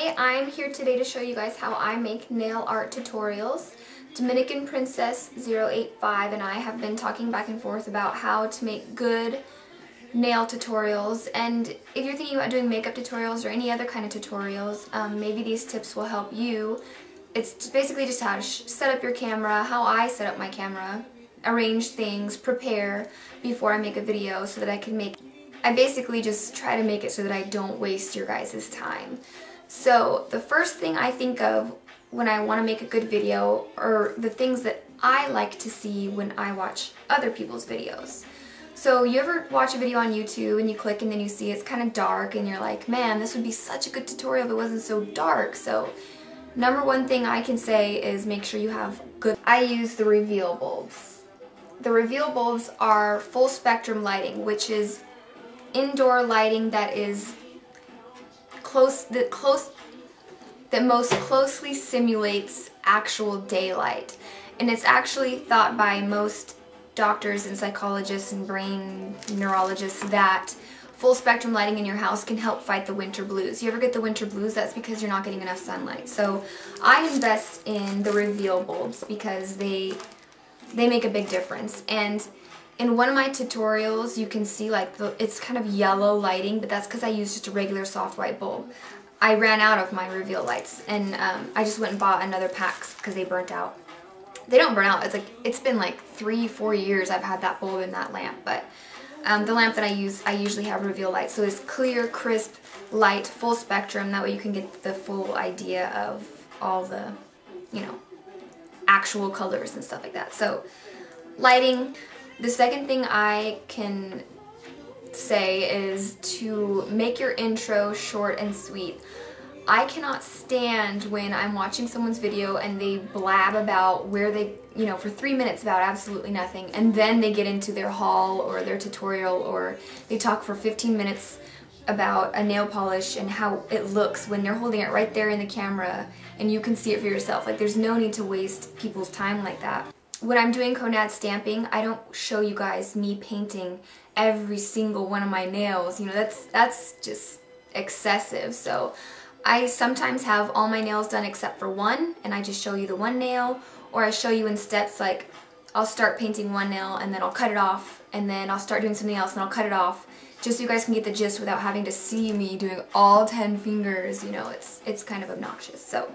Hi, I'm here today to show you guys how I make nail art tutorials. Dominican Princess 085 and I have been talking back and forth about how to make good nail tutorials, and if you're thinking about doing makeup tutorials or any other kind of tutorials, maybe these tips will help you. It's basically just how to set up your camera, how I set up my camera, arrange things, prepare before I make a video so that I basically just try to make it so that I don't waste your guys' time. So the first thing I think of when I want to make a good video are the things that I like to see when I watch other people's videos. So you ever watch a video on YouTube and you click and then you see it's kind of dark and you're like, man, this would be such a good tutorial if it wasn't so dark. So number one thing I can say is make sure you have good... I use the reveal bulbs. The reveal bulbs are full spectrum lighting, which is indoor lighting that is that most closely simulates actual daylight. And it's actually thought by most doctors and psychologists and brain neurologists that full spectrum lighting in your house can help fight the winter blues. You ever get the winter blues? That's because you're not getting enough sunlight. So I invest in the reveal bulbs because they make a big difference. And in one of my tutorials you can see like it's kind of yellow lighting, but that's because I used just a regular soft white bulb. I ran out of my reveal lights and I just went and bought another pack because they burnt out. They don't burn out. It's been like 3-4 years I've had that bulb in that lamp, but the lamp that I use, I usually have reveal light, so it's clear, crisp light, full spectrum. That way you can get the full idea of all the, you know, actual colors and stuff like that. So lighting. The second thing I can say is to make your intro short and sweet. I cannot stand when I'm watching someone's video and they blab about where they, you know, for 3 minutes about absolutely nothing, and then they get into their haul or their tutorial, or they talk for 15 minutes about a nail polish and how it looks when they're holding it right there in the camera and you can see it for yourself. Like, there's no need to waste people's time like that. When I'm doing Conad stamping, I don't show you guys me painting every single one of my nails. You know, that's just excessive. So I sometimes have all my nails done except for one, and I just show you the one nail, or I show you in steps. Like, I'll start painting one nail and then I'll cut it off, and then I'll start doing something else and I'll cut it off, just so you guys can get the gist without having to see me doing all 10 fingers. You know, it's kind of obnoxious. So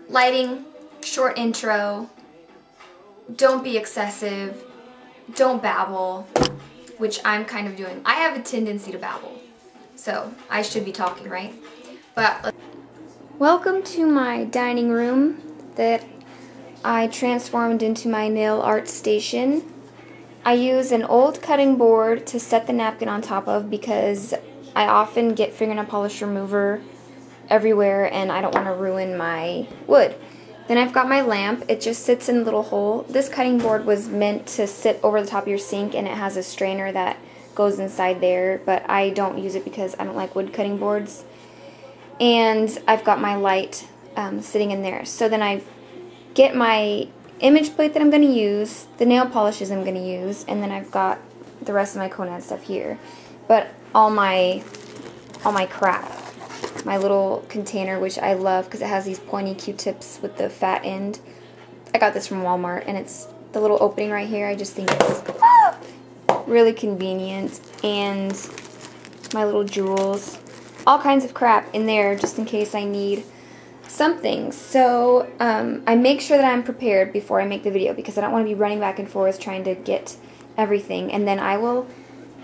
lighting, short intro, don't be excessive, don't babble, which I'm kind of doing. I have a tendency to babble, so I should be talking, right? But welcome to my dining room that I transformed into my nail art station. I use an old cutting board to set the napkin on top of because I often get fingernail polish remover everywhere and I don't want to ruin my wood. Then I've got my lamp. It just sits in a little hole. This cutting board was meant to sit over the top of your sink, and it has a strainer that goes inside there, but I don't use it because I don't like wood cutting boards. And I've got my light sitting in there. So then I get my image plate that I'm going to use, the nail polishes I'm going to use, and then I've got the rest of my Conad stuff here. But all my crap. My little container, which I love because it has these pointy Q-tips with the fat end. I got this from Walmart, and it's the little opening right here. I just think it's really convenient. And my little jewels. All kinds of crap in there just in case I need something. So I make sure that I'm prepared before I make the video because I don't want to be running back and forth trying to get everything. And then I will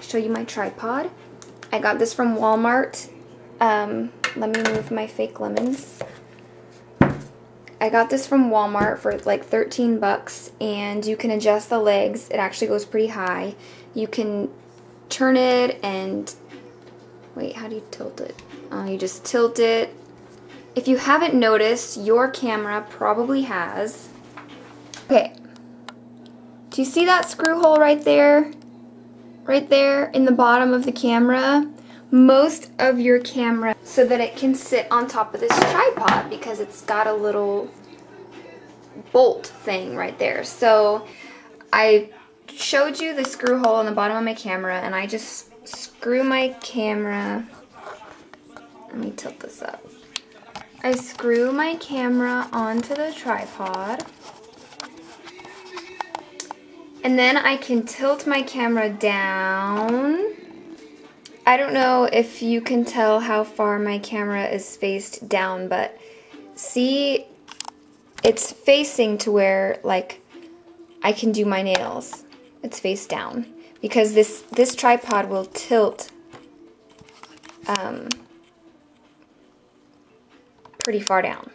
show you my tripod. I got this from Walmart. Let me move my fake lemons. I got this from Walmart for like 13 bucks, and you can adjust the legs. It actually goes pretty high. You can turn it and... Wait, how do you tilt it? You just tilt it. If you haven't noticed, your camera probably has... Okay. Do you see that screw hole right there? Right there in the bottom of the camera? Most of your camera, so that it can sit on top of this tripod, because it's got a little bolt thing right there. So I showed you the screw hole in the bottom of my camera, and I just screw my camera. Let me tilt this up. I screw my camera onto the tripod. And then I can tilt my camera down. I don't know if you can tell how far my camera is faced down, but see, it's facing to where, like, I can do my nails. It's face down. Because this tripod will tilt pretty far down.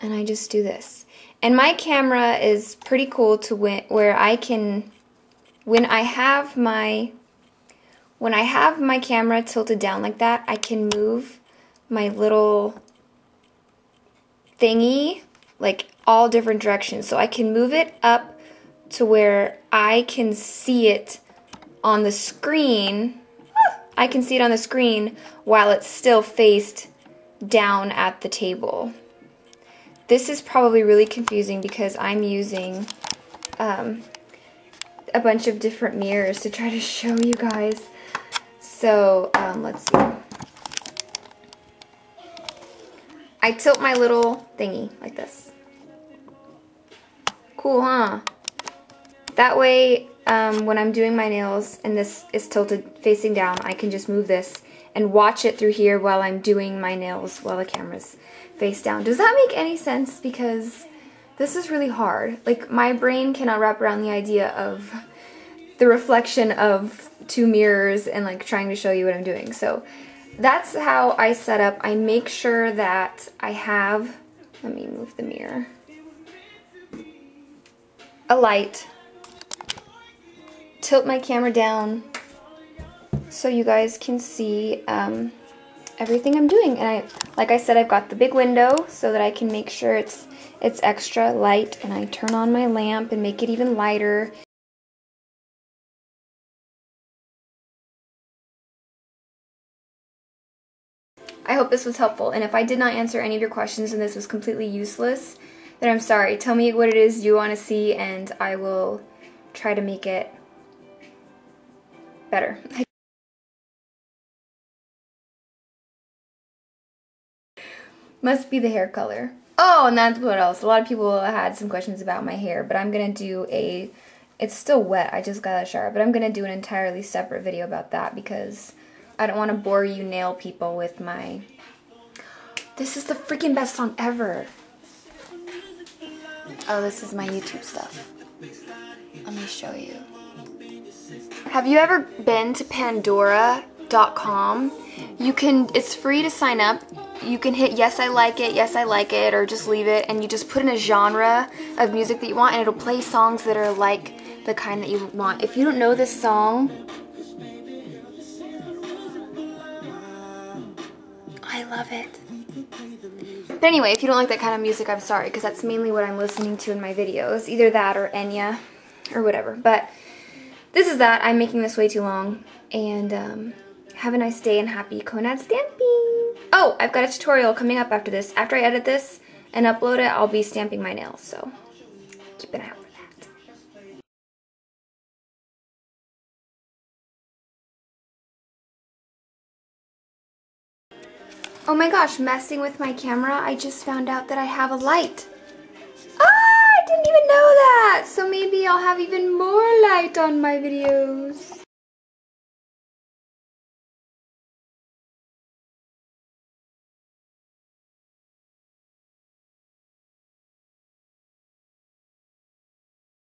And I just do this. And my camera is pretty cool to where I can, when I have my camera tilted down like that, I can move my little thingy like all different directions. So I can move it up to where I can see it on the screen. I can see it on the screen while it's still faced down at the table. This is probably really confusing because I'm using a bunch of different mirrors to try to show you guys. So let's see. I tilt my little thingy like this. Cool, huh? That way, when I'm doing my nails and this is tilted facing down, I can just move this and watch it through here while I'm doing my nails while the camera's face down. Does that make any sense? Because this is really hard. Like, my brain cannot wrap around the idea of the reflection of two mirrors and like trying to show you what I'm doing. So that's how I set up. I make sure that I have, let me move the mirror, a light, tilt my camera down so you guys can see everything I'm doing. And like I said, I've got the big window so that I can make sure it's extra light, and I turn on my lamp and make it even lighter. I hope this was helpful, and if I did not answer any of your questions and this was completely useless, then I'm sorry. Tell me what it is you want to see and I will try to make it better. Must be the hair color. Oh, and that's what else. A lot of people had some questions about my hair, but I'm going to do it's still wet, I just got out of the shower, but I'm going to do an entirely separate video about that because I don't want to bore you nail people with my... This is the freaking best song ever. Oh, this is my YouTube stuff. Let me show you. Have you ever been to Pandora.com? It's free to sign up. You can hit yes I like it, or just leave it, and you just put in a genre of music that you want, and it'll play songs that are like the kind that you want. If you don't know this song, I love it. But anyway, if you don't like that kind of music, I'm sorry, because that's mainly what I'm listening to in my videos. Either that or Enya or whatever. But this is that. I'm making this way too long. And have a nice day and happy Conad stamping. Oh, I've got a tutorial coming up after this. After I edit this and upload it, I'll be stamping my nails. So keep an eye out for that. Oh my gosh, messing with my camera, I just found out that I have a light. Ah, I didn't even know that! So maybe I'll have even more light on my videos.